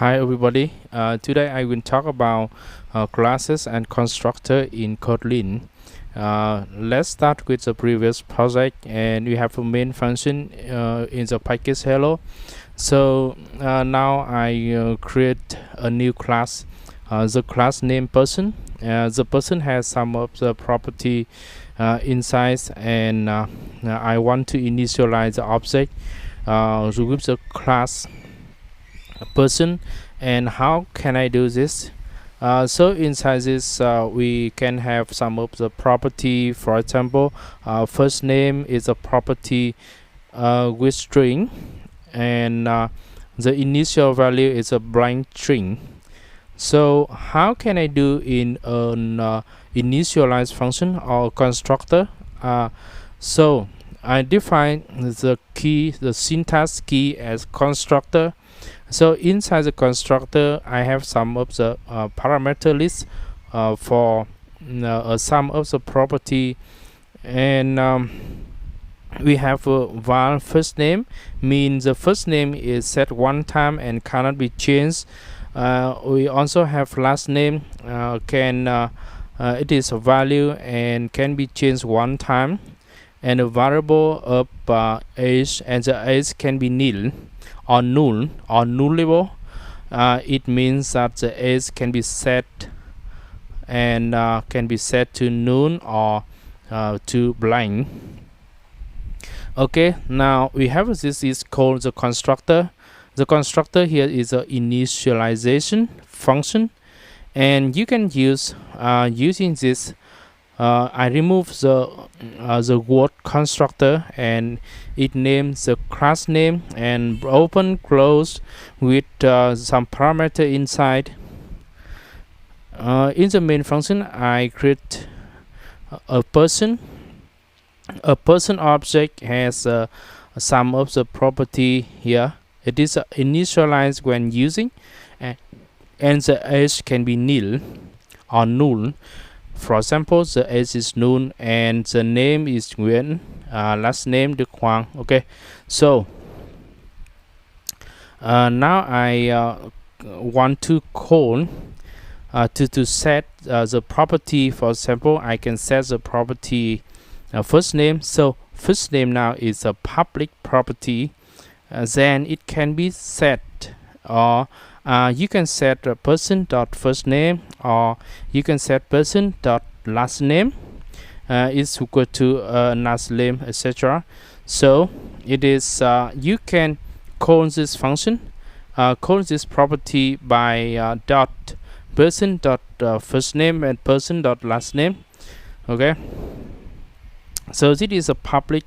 Hi everybody. Today I will talk about classes and constructor in Kotlin. Let's start with the previous project, and we have a main function in the package hello. So now I create a new class, the class name person. The person has some of the property inside, and I want to initialize the object with the class person. And how can I do this? So inside this we can have some of the property. For example, first name is a property with string, and the initial value is a blank string. So how can I do in an initialize function or constructor? So I define the syntax key as constructor. So inside the constructor I have some of the parameter list for some of the property, and we have var first name, means the first name is set one time and cannot be changed. We also have last name, it is a value and can be changed one time, and a variable of age, and the age can be nil or null or nullable. It means that the age can be set and can be set to null or to blank. Okay, now we have this is called the constructor. The constructor here is a initialization function, and you can use using this. I remove the word constructor, and it names the class name and open close with some parameter inside. In the main function I create a person. A person object has some of the property here. It is initialized when using, and the age can be nil or null. For example, the age is null and the name is Nguyen, last name De Quang. Okay, so now I want to call to set the property. For example, I can set the property first name. So first name now is a public property. Then it can be set, or you can set a person dot first name, or you can set person dot last name is equal to last name, etc. So it is you can call this function, call this property by dot person dot first name and person dot last name. Okay, so this is a public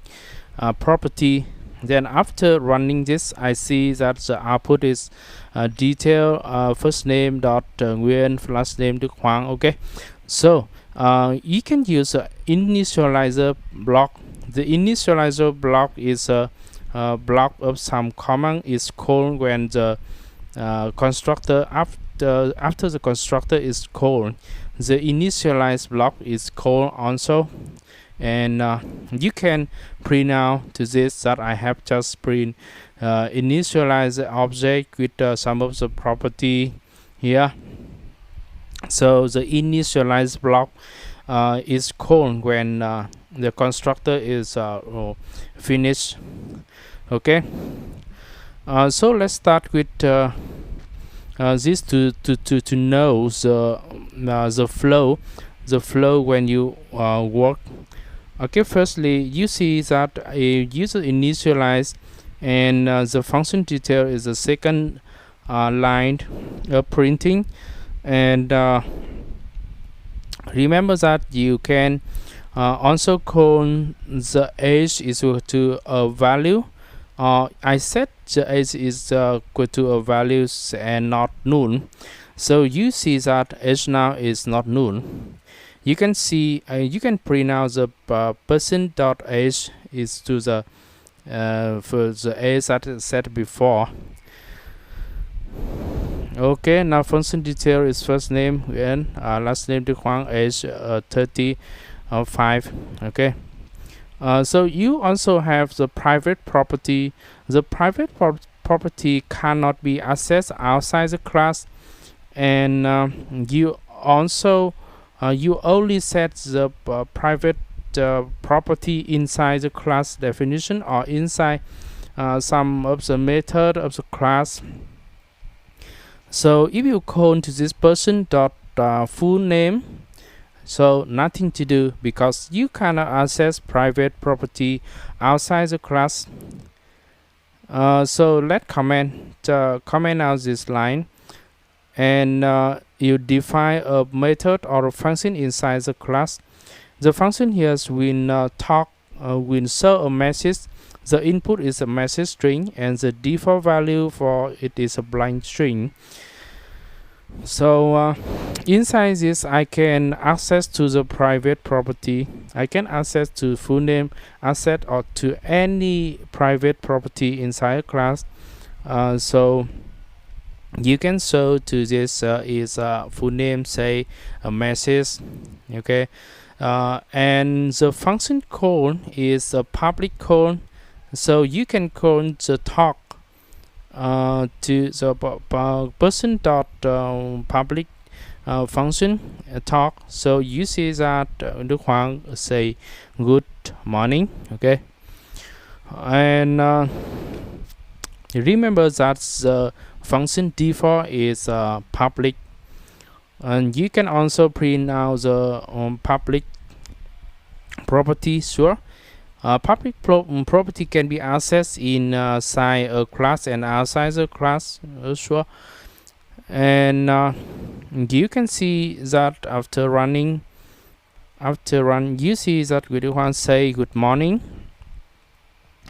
property. Then after running this, I see that the output is detail first name dot Nguyen, last name De Quang. Okay, so you can use a initializer block. The initializer block is a block of some command is called when the constructor after the constructor is called. The initialize block is called also. And you can print out to this that I have just print initialize the object with some of the property here. So the initialize block is called when the constructor is finished. Okay, so let's start with this to know the flow when you work. Okay, firstly you see that a user initialize, and the function detail is the second line printing. And remember that you can also call the age is equal to a value. I set the age is equal to a values and not null. So you see that age now is not null. You can see you can print out the person dot age is to the for the age that is set before. Okay, now function detail is first name and last name De Quang, age 35. Okay, so you also have the private property. The private property cannot be accessed outside the class, and you also you only set the private property inside the class definition or inside some of the method of the class. So if you call to this person dot full name, so nothing to do because you cannot access private property outside the class. So let's comment out this line, and you define a method or a function inside the class. The function here will will show a message. The input is a message string and the default value for it is a blank string. So inside this I can access to the private property. I can access to full name asset or to any private property inside a class. So you can show to this is full name, say a message, okay, and the function call is a public call. So you can call the talk to the person dot public function talk. So you see that Đức Hoàng say good morning, okay, and remember that the function default is public, and you can also print out the public property. Sure, public property can be accessed inside a class and outside the class. Sure, and you can see that after run, you see that we want to say good morning.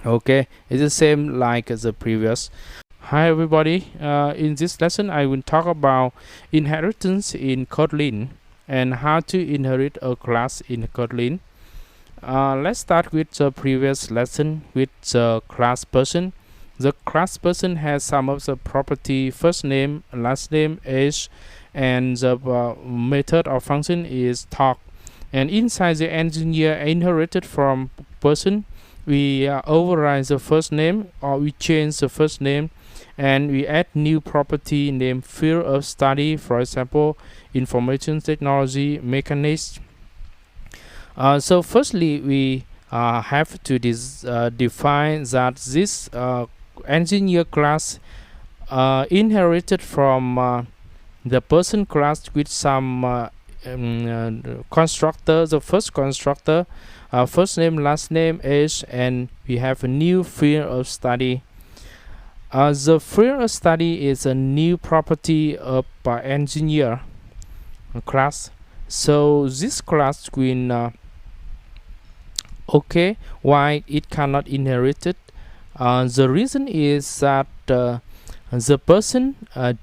Okay, it's the same like the previous. Hi everybody, in this lesson I will talk about inheritance in Kotlin and how to inherit a class in Kotlin. Let's start with the previous lesson with the class person. The class person has some of the property: first name, last name, age, and the method or function is talk. And inside the engineer inherited from person, we override the first name or we change the first name, and we add new property named field of study, for example information technology mechanics. So firstly we have to define that this engineer class inherited from the person class with some constructor. The first constructor, first name, last name, age, and we have a new field of study. The field of study is a new property of engineer class. So this class will okay, why it cannot inherit it? The reason is that the person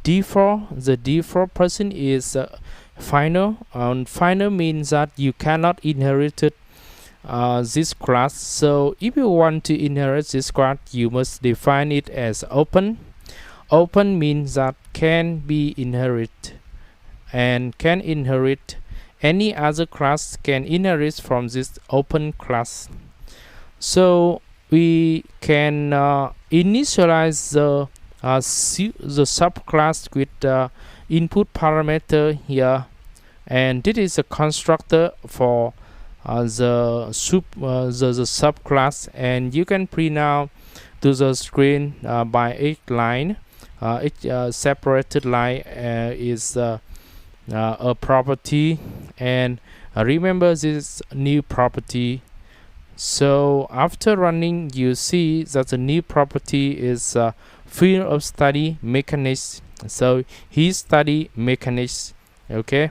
default person is final, and final means that you cannot inherit it, this class. So if you want to inherit this class, you must define it as open. Open means that can be inherited and can inherit any other class, can inherit from this open class. So we can initialize the subclass with input parameter here, and this is a constructor for the subclass, and you can print out to the screen by each line. Each separated line is a property, and remember this new property. So after running, you see that the new property is field of study mechanics. So he study mechanics. Okay,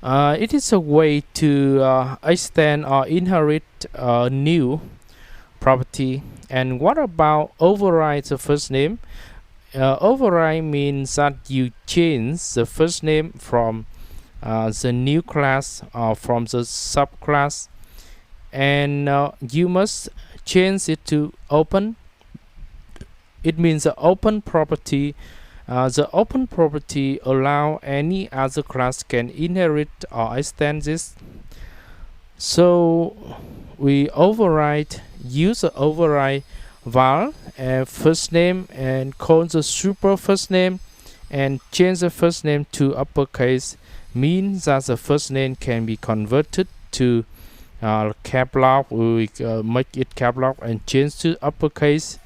it is a way to extend or inherit a new property. And what about override the first name? Override means that you change the first name from the new class or from the subclass, and you must change it to open. It means the open property. The open property allow any other class can inherit or extend this. So we use the override var first name and call the super first name and change the first name to uppercase, means that the first name can be converted to cap lock. We make it cap lock and change to uppercase.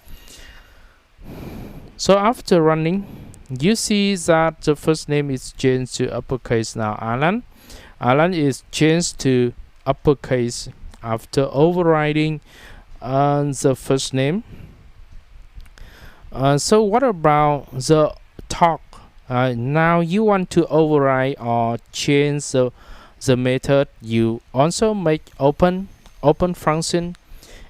So after running, you see that the first name is changed to uppercase. Now Alan is changed to uppercase after overriding the first name. So what about the talk? Now you want to override or change the method. You also make open function,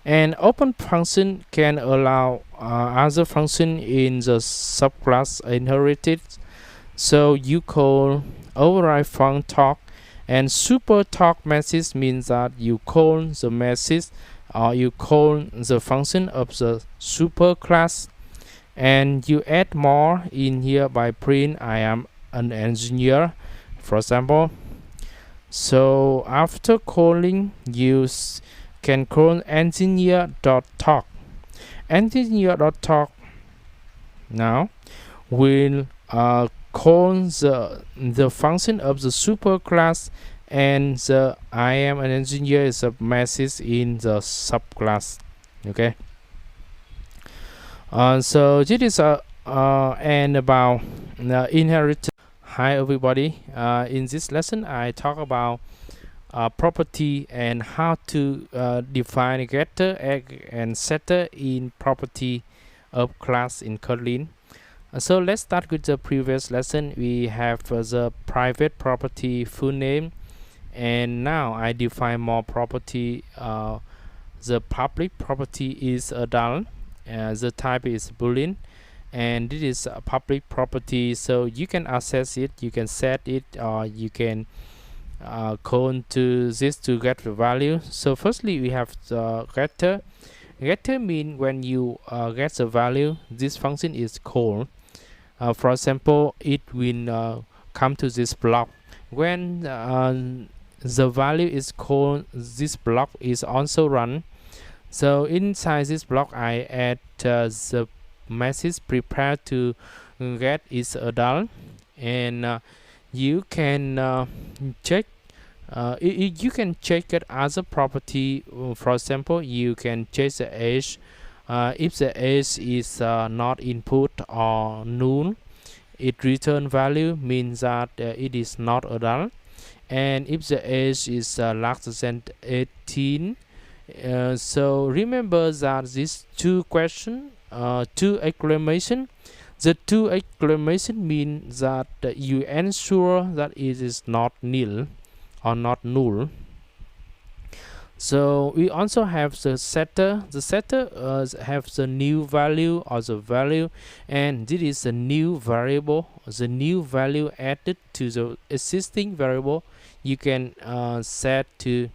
and open function can allow other function in the subclass inherited. So you call override func talk, and super talk message means that you call the message or you call the function of the super class, and you add more in here by print I am an engineer, for example. So after calling, you can call engineer.talk. Engineer.talk now will call the function of the super class, and the I am an engineer is a message in the subclass. Okay. So this is and about inheritance. Hi everybody. In this lesson, I talk about property and how to define getter and setter in property of class in Kotlin. So let's start with the previous lesson. We have the private property full name, and now I define more property. The public property is adult. The type is boolean, and this is a public property, so you can access it, you can set it, or you can call to this to get the value. So firstly we have the getter mean when you get the value, this function is called. For example, it will come to this block when the value is called, this block is also run. So inside this block I add the message prepare to get is adult, and you can check you can check it as a property. For example, you can check the age. If the age is not input or null, it return value, means that it is not adult. And if the age is larger than 18, so remember that these two question, two exclamation, the two exclamation mean that you ensure that it is not nil or not null. So we also have the setter. The setter have the new value or the value, and this is a new variable, the new value added to the existing variable. You can set to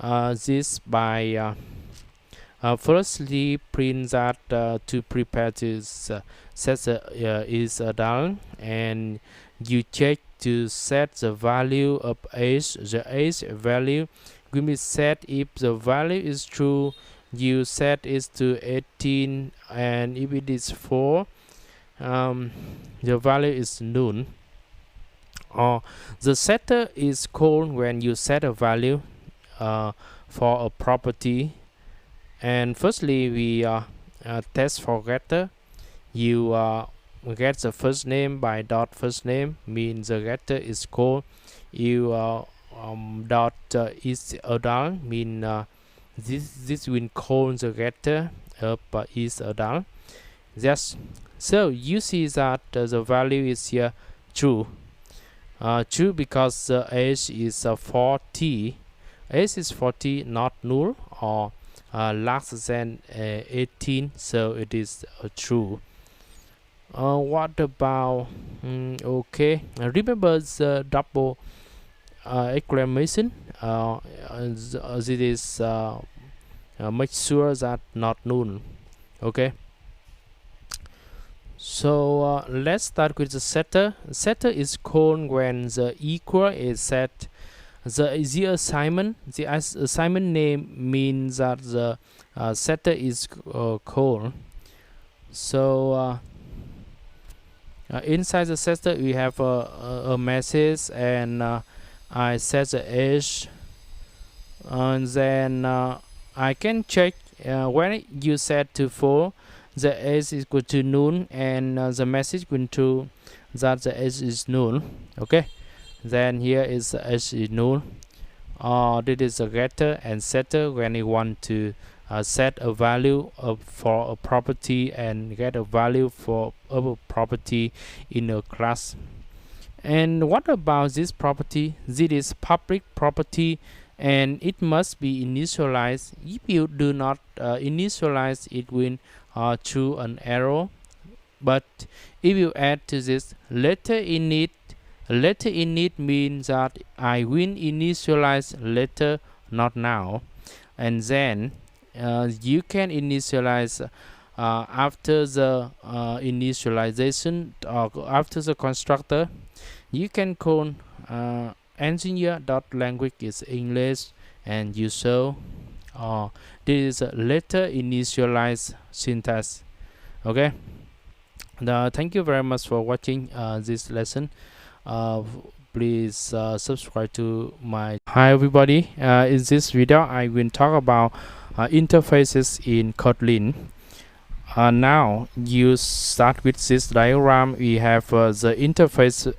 this by firstly print that to prepare to set is adult, and you check to set the value of age. The age value will be set. If the value is true, you set it to 18, and if it is 4, the value is null. Or the setter is called when you set a value for a property. And firstly we test for getter. You get the first name by dot first name, means the getter is called. You dot is adult, mean this will call the getter of is adult. Yes. So you see that the value is here true. True because the age is 40. Age is 40, not null or larger than 18, so it is true. What about okay, remember the double exclamation. This is make sure that not null. Okay. So let's start with the setter. Setter is called when the equal is set. the assignment name means that the setter is called. So inside the setter we have a message, and I set the age, and then I can check when you set to 4, the age is equal to null, and the message going to that the age is null. Okay, then here is the age is null. This is a getter and setter when you want to set a value for a property and get a value for a property in a class. And what about this property? This is public property, and it must be initialized. If you do not initialize, it will throw an error. But if you add to this letter init means that I will initialize later, not now. And then you can initialize after the initialization, or after the constructor. You can call engineer.language is English, and you show this is a later initialize syntax. Okay. Thank you very much for watching this lesson. Please subscribe to my. Hi everybody. In this video I will talk about interfaces in Kotlin. Now you start with this diagram. We have the interface,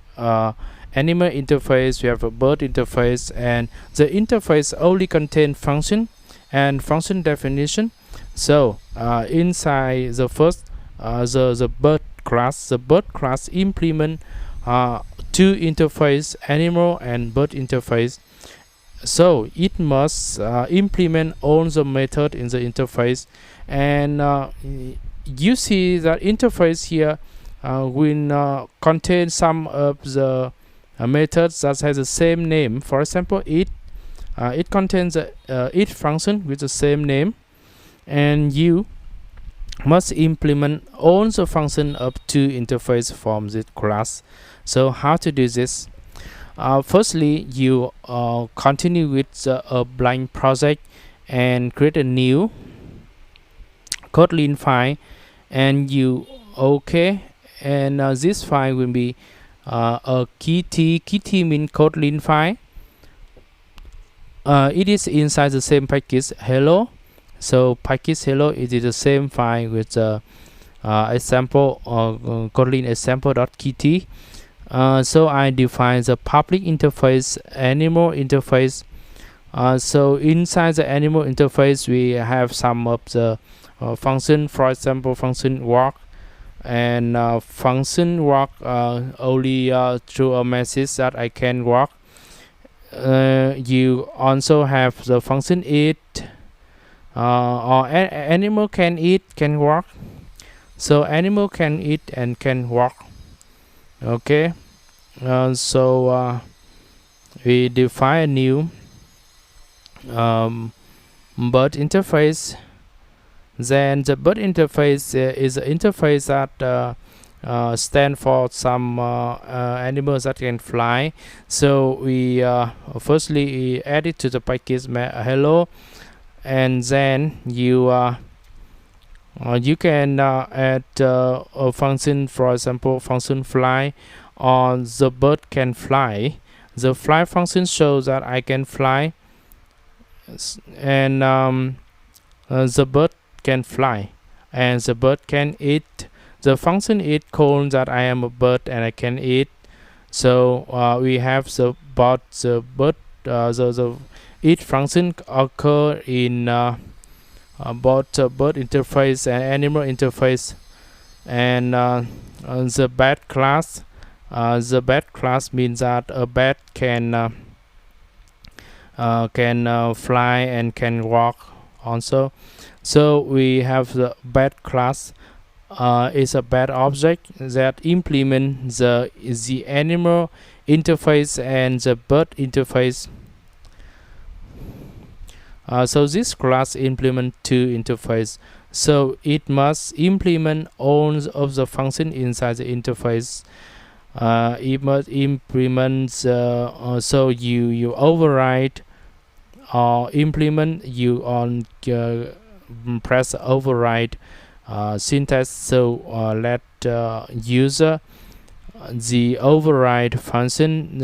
animal interface, we have a bird interface, and the interface only contain function and function definition. So inside the first the bird class implement two interface, animal and bird interface. So it must implement all the method in the interface, and you see that interface here will contain some of the methods that has the same name. For example, it contains a it function with the same name, and you must implement all the function of two interface from this class. So how to do this? Firstly, you continue with a blank project and create a new Kotlin file, and you and this file will be a kt means Kotlin file. It is inside the same package hello. So package hello is the same file with example Kotlin example.kt. So I define the public interface, animal interface. So inside the animal interface we have some of the function, for example function walk, and function walk only through a message that I can walk. You also have the function eat, or animal can eat, can walk. So animal can eat and can walk. Okay, so we define a new bird interface. Then the bird interface is an interface that stand for some animals that can fly. So we firstly add it to the package hello, and then you can add a function, for example function fly, or the bird can fly. The fly function shows that I can fly, and the bird can fly, and the bird can eat. The function eat calls that I am a bird and I can eat. So we have the bird, the eat function occur in both bird interface and animal interface. And the bat class, means that a bat can fly and can walk also. So we have the bat class is a bat object that implements the animal interface and the bird interface. So this class implement two interface, so it must implement all of the function inside the interface. implements, so you override or implement, you on press override syntax. So let user the override function.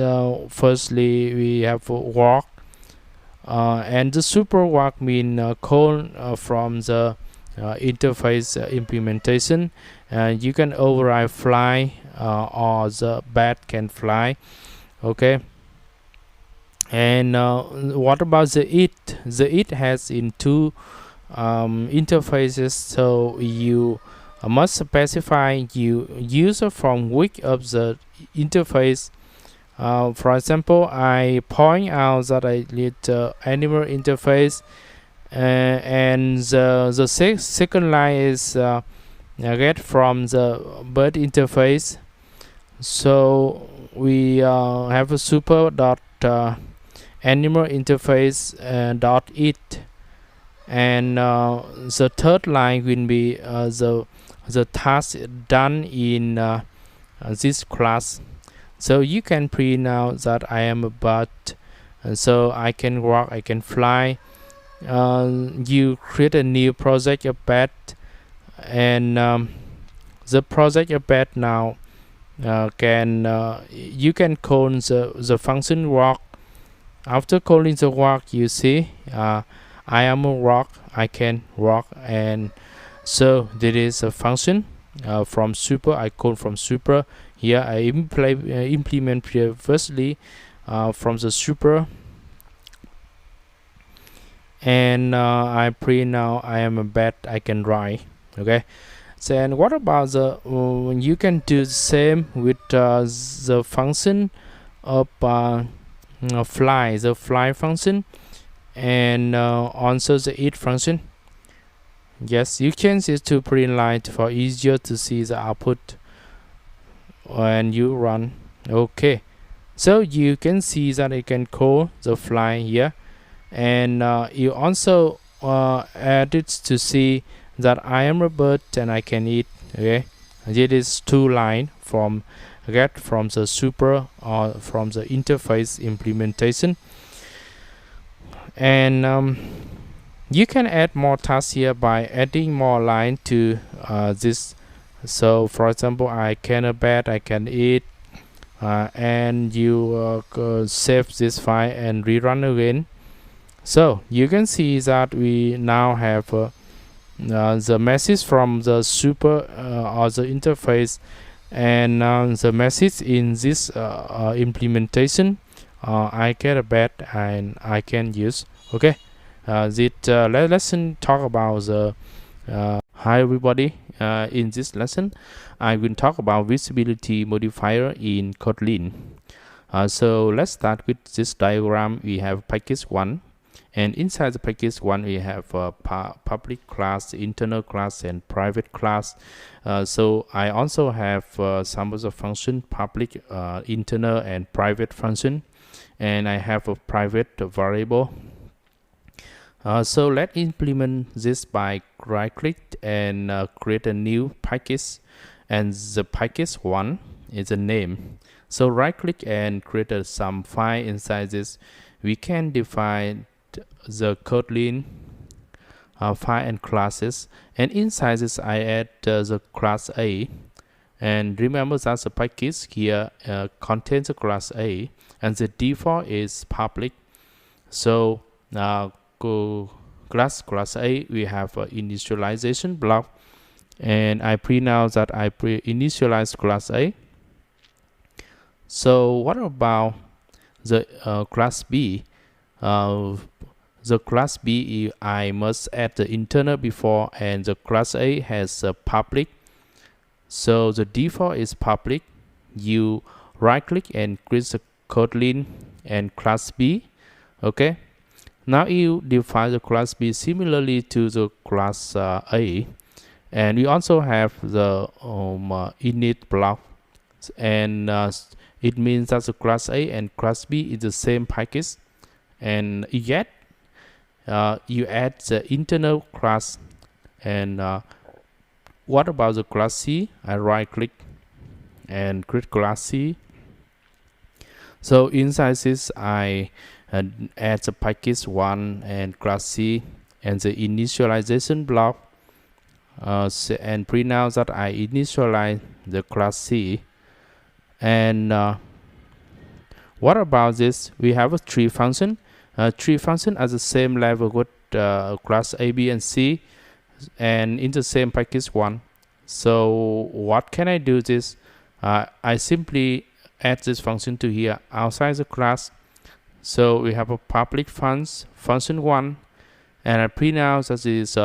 Firstly we have walk, and the super walk mean call from the interface implementation. You can override fly, or the bat can fly. Okay. And what about the it has in two interfaces, so you must specify you user from which of the interface. For example, I point out that I need animal interface, and the second line is get from the bird interface. So we have a super dot animal interface dot it, and the third line will be the task done in this class. So you can print out that I am a bird, and so I can walk, I can fly. You create a new project of bat, and the project of bat now can you can call the function walk. After calling the walk, you see I am a walk, I can walk, and so there is a function from super. I call from super. Here I implement firstly from the super, and I print now I am a bat, I can write. Okay. So, and what about the you can do the same with the function of fly, the fly function, and also the it function. Yes, you change it to print line for easier to see the output when you run. Okay, so you can see that I can call the fly here, and you also add it to see that I am a bird and I can eat. Okay, it is two line from get from the super or from the interface implementation. And you can add more tasks here by adding more line to this. So for example, I can a bat, I can eat, and you save this file and rerun again. So you can see that we now have the message from the super or the interface, and the message in this implementation. I get a bat and I can use. Okay. Let's talk about the hi everybody. In this lesson I will talk about visibility modifier in Kotlin. So let's start with this diagram. We have package 1, and inside the package 1 we have public class, internal class, and private class. So I also have some of the function, public, internal, and private function, and I have a private variable. So let's implement this by right click and create a new package, and the package 1 is a name. So right click and create some file. Inside this we can define the Kotlin file and classes, and inside this I add the class A, and remember that the package here contains the class A and the default is public. So class A we have initialization block, and I print out that I initialize class A. So what about the class B? The class B I must add the internal before, and the class A has a public. So the default is public. You right click and create the Kotlin and class B. Okay. Now you define the class B similarly to the class A, and we also have the init block, and it means that the class A and class B is the same package. And yet you add the internal class. And what about the class C? I right click and create class C. So inside this I add the package 1 and class C and the initialization block, and print out that I initialize the class C. And what about this? We have a tree function. Tree function at the same level with class A, B, and C, and in the same package 1. So what can I do this? I simply add this function to here outside the class. So we have a public function 1, and I print out that is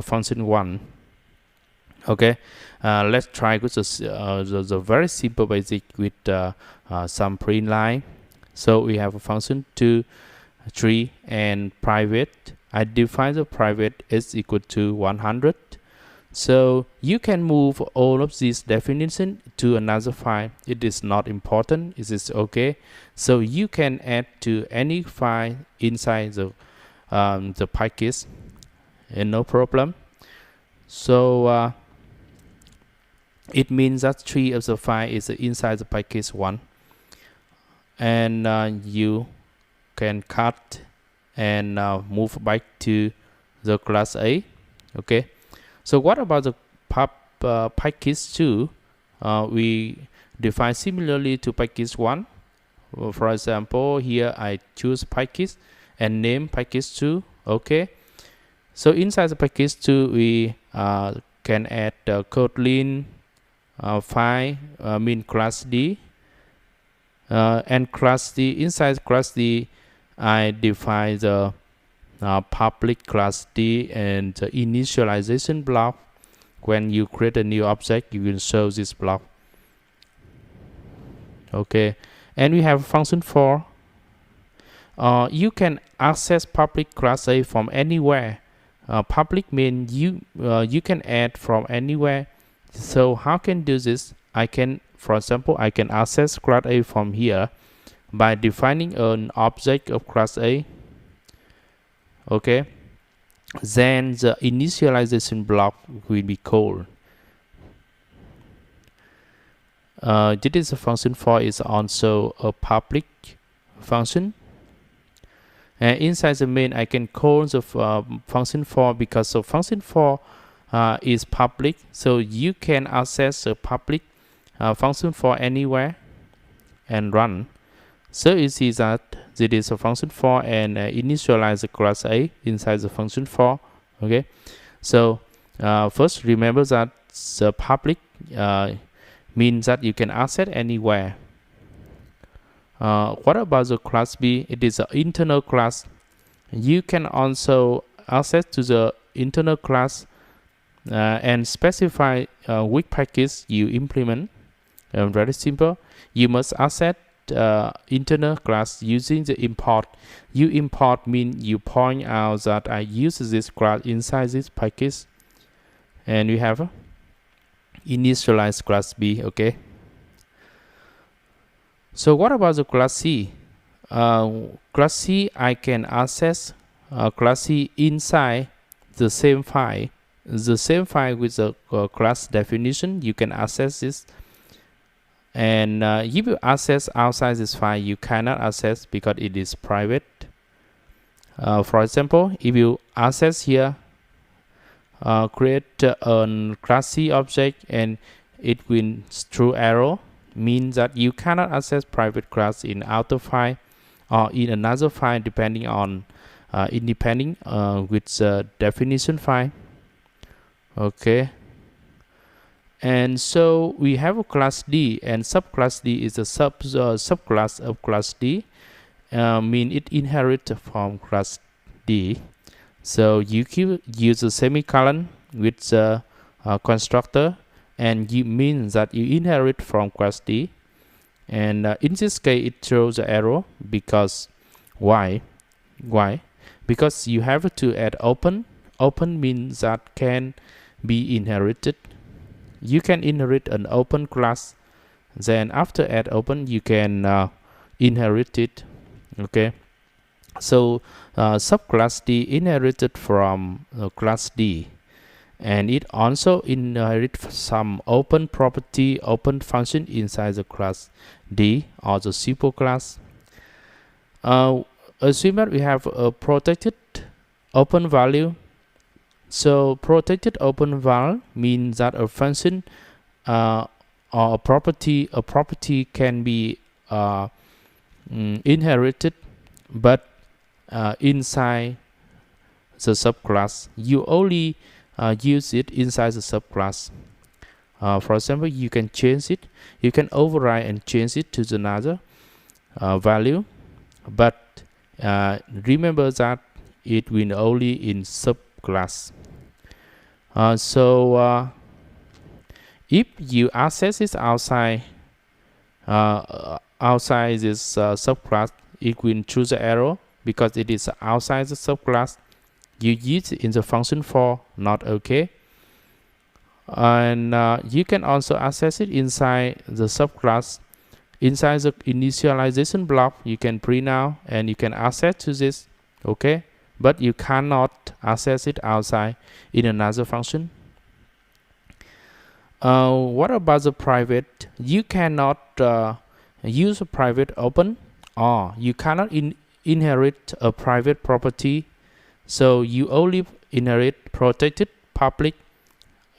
function 1. Okay, let's try with the very simple basic with some print line. So we have a function 2, 3, and private. I define the private is equal to 100. So you can move all of these definition to another file. It is not important. It is okay. So you can add to any file inside the package, and no problem. So it means that 3 of the file is inside the package 1, and you can cut and move back to the class A. Okay. So what about the package 2? We define similarly to package 1. For example, here I choose package and name package 2. Okay. So inside the package 2, we can add Kotlin file mean class D, and class D. Inside class D, I define the public class D and the initialization block. When you create a new object, you will show this block. Okay, and we have function 4. You can access public class A from anywhere. Public means you can add from anywhere. So how can do this? I can, for example, I can access class A from here by defining an object of class A. Okay, then the initialization block will be called. This is a function 4 is also a public function, and inside the main I can call the function 4 because the function 4 is public, so you can access a public function 4 anywhere and run. So you see that this is a function 4 and initialize the class A inside the function 4. Okay, so first remember that the public means that you can access anywhere. What about the class B? It is an internal class. You can also access to the internal class and specify which package you implement. Very simple. You must access internal class using the import. You import means you point out that I use this class inside this package, and we have initialize class B. Okay. So what about the class C? Class C, I can access class C inside the same file. The same file with the class definition, you can access this. And if you access outside this file, you cannot access because it is private. For example, if you access here, create a class C object and it will throw error, means that you cannot access private class in outer file or in another file depending on independent with the definition file. Okay. And so we have a class D, and subclass D is a subclass of class D. Mean it inherits from class D. So you use a semicolon with the constructor, and you mean that you inherit from class D. And in this case, it throws the error because why? Because you have to add open. Open means that can be inherited. You can inherit an open class, then after add open you can inherit it. Okay, so subclass D inherited from class D, and it also inherits some open property, open function inside the class D or the simple class. Assume that we have a protected open value. So protected open val means that a function or a property can be inherited, but inside the subclass you only use it inside the subclass. For example, you can change it, you can override and change it to another value, but remember that it will only in subclass. So if you access it outside this subclass, it will choose the error because it is outside the subclass. You use it in the function for not okay, and you can also access it inside the subclass. Inside the initialization block, you can print out and you can access to this, okay, but you cannot access it outside in another function. What about the private? You cannot use a private open, or you cannot inherit a private property, so you only inherit protected public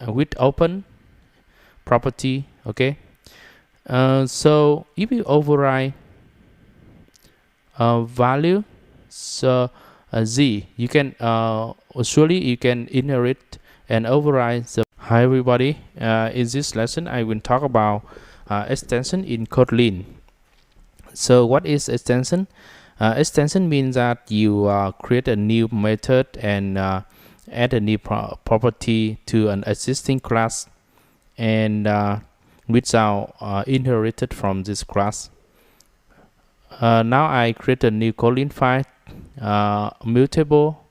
with open property, okay. So if you override value, so z, you can surely you can inherit and override the. Hi everybody, in this lesson I will talk about extension in Kotlin. So what is extension? Extension means that you create a new method and add a new property to an existing class, and which are inherited from this class. Now I create a new Kotlin file, mutable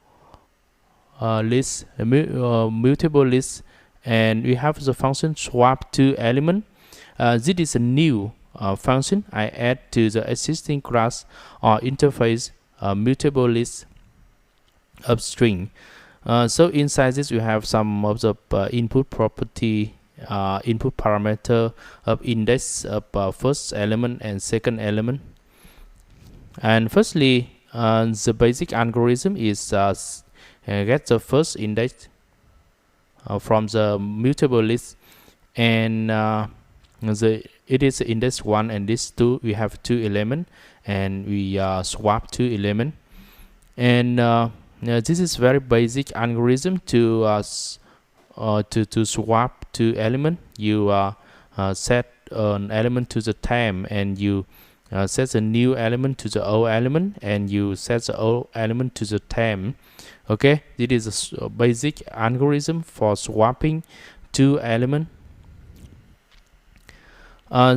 list, mutable list, and we have the function swap to element. This is a new function I add to the existing class or interface mutable list of string. So inside this we have some of the input property, input parameter of index of first element and second element. And firstly, the basic algorithm is get the first index from the mutable list, and it is index 1 and this 2. We have 2 elements and we swap 2 elements, and this is very basic algorithm to swap 2 element. You set an element to the time, and you set a new element to the old element, and you set the old element to the time. Okay, this is a basic algorithm for swapping 2 elements.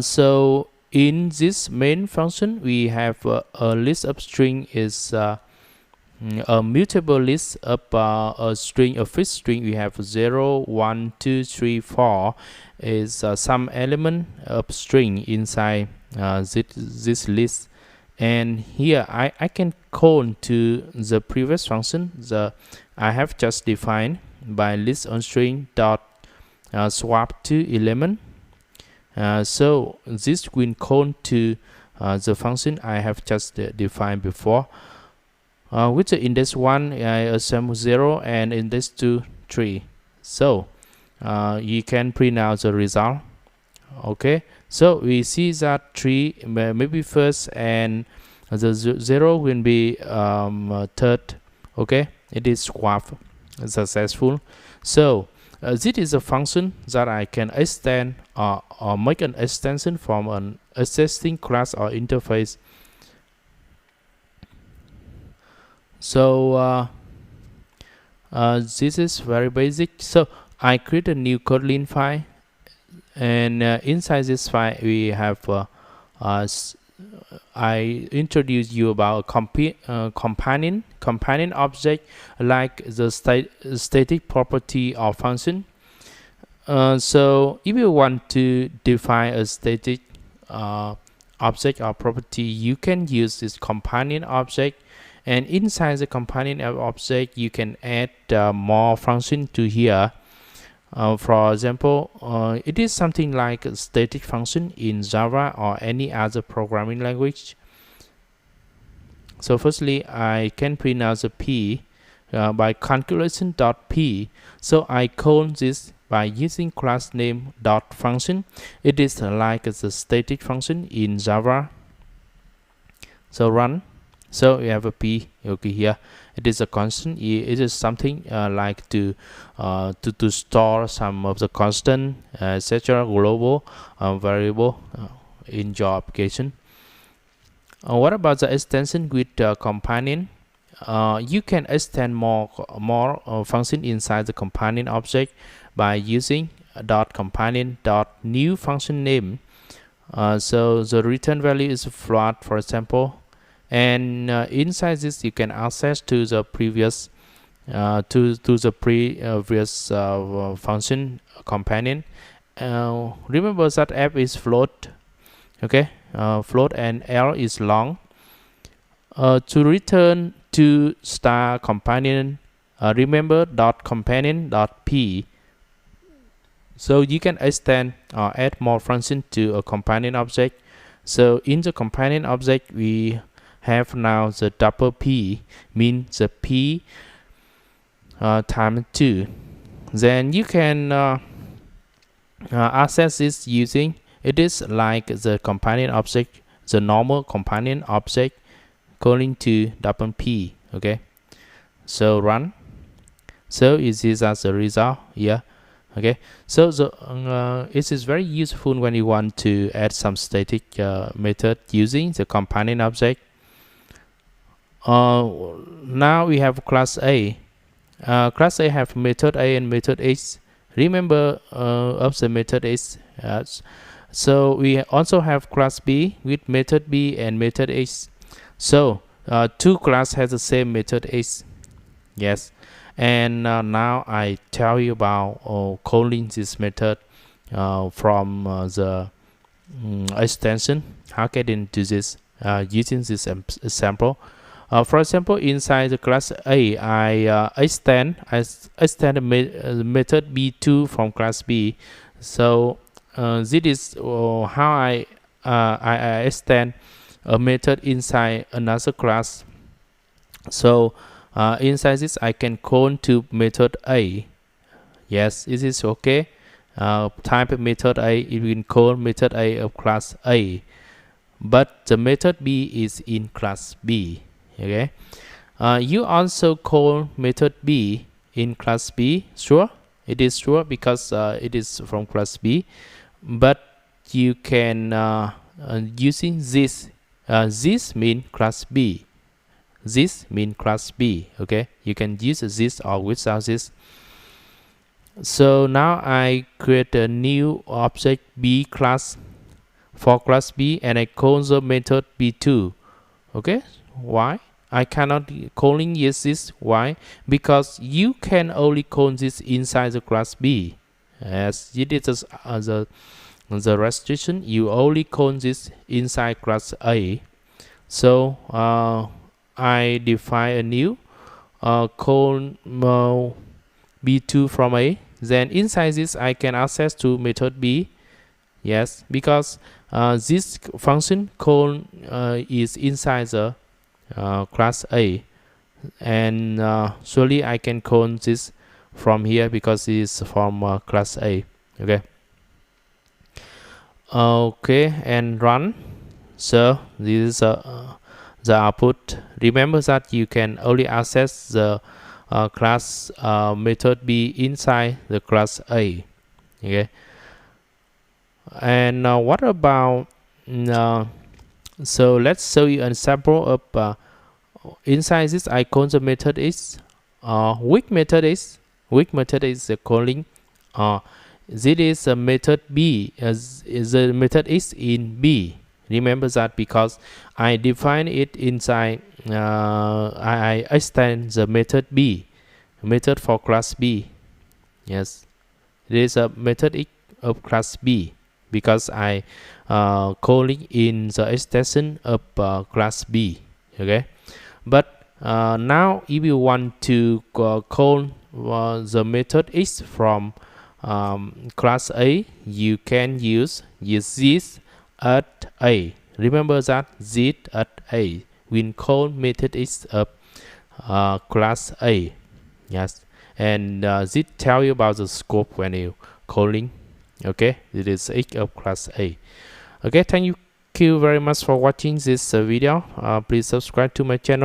So in this main function we have a list of string is a mutable list of a string, a fixed string. We have 0, 1, 2, 3, 4 is some element of string inside this list, and here I can call to the previous function I have just defined by list on string dot swap to element. So this will call to the function I have just defined before. With the index 1 I assume 0 and index 2 3. So you can print out the result. Okay, so we see that 3 maybe first and the 0 will be third. Okay, it is swap successful. So this is a function that I can extend or make an extension from an existing class or interface. So this is very basic. So I create a new Kotlin file, and inside this file we have I introduce you about companion object, like the static property or function. So if you want to define a static object or property, you can use this companion object, and inside the companion object you can add more function to here. For example, it is something like a static function in Java or any other programming language. So firstly, I can print out the p by calculation.p. So I call this by using class name dot function. It is like the static function in Java. So run. So you have a p. Okay, here it is a constant. It is something like to store some of the constant, etc. global variable in your application. What about the extension with companion? You can extend more function inside the companion object by using dot companion dot new function name. So the return value is float, for example, and inside this you can access to the previous previous function companion. Remember that f is float, okay, float, and l is long. To return to star companion, remember dot companion dot p. So you can extend or add more function to a companion object. So in the companion object we have now the double p, means the p times 2. Then you can access this using, it is like the companion object, the normal companion object calling to double p. Okay, so run. So it is as a result here. Okay, so it is very useful when you want to add some static method using the companion object. Now we have class A. Class A have method A and method H. Remember of the method H. So we also have class B with method B and method H. So two class has the same method H. Yes. And now I tell you about calling this method from the extension. How can you do this using this example? For example, inside the class A, I extend the method B2 from class B. So this is how I extend a method inside another class. So inside this I can call to method A. Yes, it is okay. Type method A, it will call method A of class A, but the method B is in class B. Okay, you also call method B in class B. Sure, it is sure because it is from class B, but you can using this. This mean class B. This mean class B. Okay, you can use this or without this. So now I create a new object B class for class B, and I call the method B2. Okay, why I cannot calling this? Why? Because you can only call this inside the class B. As it is the restriction, you only call this inside class A. So I define a new call B2 from A. Then inside this I can access to method B. Yes, because this function call is inside the class A, and surely I can call this from here because it is from class A. Okay, and run. So this is the output. Remember that you can only access the class method B inside the class A. Okay, and what about so let's show you an example of inside this I call the method is weak method is the calling this is a method B, as is the method is in B. Remember that because I define it inside I extend the method B, method for class B. Yes, it is a method of class B because I calling in the extension of class B. Okay, but now if you want to call the method is from class A, you can use this at A. Remember that this at A when call method is of class A. Yes, and this tell you about the scope when you calling. Okay, it is X of class A. Okay, thank you very much for watching this video. Please subscribe to my channel.